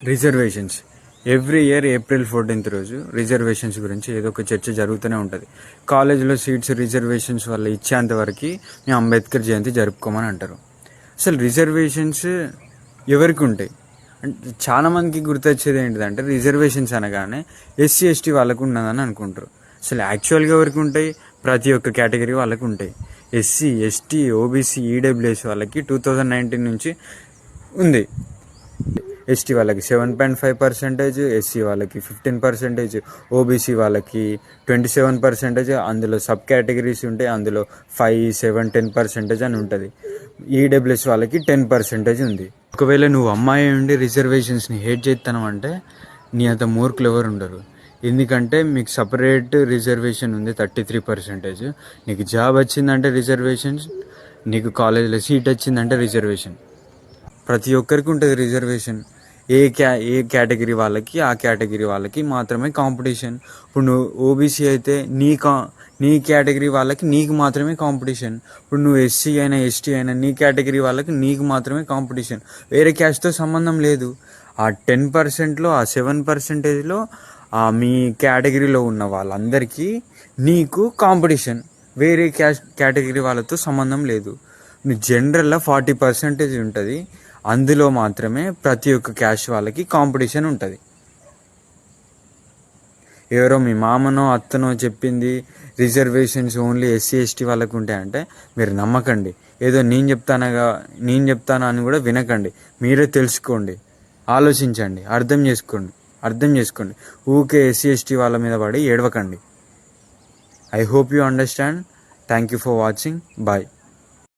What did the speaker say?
Reservations every year April 14th రోజు reservations గురించి ఏదో ఒక చర్చ జరుగుతూనే ఉంటుంది. కాలేజీలో సీట్స్ రిజర్వేషన్స్ వల్ల ఇచ్చేంత వరకు మేము అంబేద్కర్ జయంతి జరుపుకోమని అంటారు. అసలు రిజర్వేషన్స్ ఎవరికి ఉంటాయి అంటే చాలా మందికి గుర్తొచ్చేది ఏంటిదంటే రిజర్వేషన్స్ అనగానే ఎస్సీ ఎస్టీ వాళ్ళకు ఉన్నదని అనుకుంటారు. అసలు యాక్చువల్గా ఎవరికి ఉంటాయి? ప్రతి ఒక్క కేటగిరీ వాళ్ళకు ఉంటాయి. ఎస్సీ ఎస్టీ ఓబీసీ ఈడబ్ల్యూఎస్ వాళ్ళకి 2019 నుంచి ఉంది. ఎస్టీ వాళ్ళకి 7.5%, ఎస్సీ వాళ్ళకి 15%, ఓబీసీ వాళ్ళకి 27%. అందులో సబ్ కేటగిరీస్ ఉంటాయి, అందులో 5, 7, 10% అని ఉంటుంది. ఈడబ్ల్యూఎస్ వాళ్ళకి 10% ఉంది. ఒకవేళ నువ్వు అమ్మాయి ఉండి రిజర్వేషన్స్ని హేట్ చేస్తాను అంటే నీ అంత మూర్ఖులు ఎవరు ఉండరు. ఎందుకంటే మీకు సపరేట్ రిజర్వేషన్ ఉంది 33%. నీకు జాబ్ వచ్చిందంటే రిజర్వేషన్స్, నీకు కాలేజీలో సీట్ వచ్చిందంటే రిజర్వేషన్. ప్రతి ఒక్కరికి ఉంటుంది రిజర్వేషన్. ఏ కేటగిరీ వాళ్ళకి ఆ కేటగిరీ వాళ్ళకి మాత్రమే కాంపిటీషన్. ఇప్పుడు నువ్వు ఓబీసీ అయితే నీ కేటగిరీ వాళ్ళకి నీకు మాత్రమే కాంపిటీషన్. ఇప్పుడు నువ్వు ఎస్సీ అయినా ఎస్టీ అయినా నీ కేటగిరీ వాళ్ళకి నీకు మాత్రమే కాంపిటీషన్. వేరే క్యాస్ట్తో సంబంధం లేదు. ఆ 10%లో ఆ 7%లో మీ కేటగిరీలో ఉన్న వాళ్ళందరికీ నీకు కాంపిటీషన్. వేరే కేటగిరీ వాళ్ళతో సంబంధం లేదు. జనరల్గా 40% ఉంటుంది. అందులో మాత్రమే ప్రతి ఒక్క క్యాస్ట్ వాళ్ళకి కాంపిటీషన్ ఉంటుంది. ఎవరో మీ మామనో అత్తనో చెప్పింది రిజర్వేషన్స్ ఓన్లీ ఎస్సీ ఎస్టీ వాళ్ళకు ఉంటాయంటే మీరు నమ్మకండి. ఏదో నేను చెప్తాను అని కూడా వినకండి. మీరే తెలుసుకోండి, ఆలోచించండి, అర్థం చేసుకోండి. ఊకే ఎస్సీ ఎస్టీ వాళ్ళ మీద పడి ఏడవకండి. I hope you understand. Thank you for watching. Bye.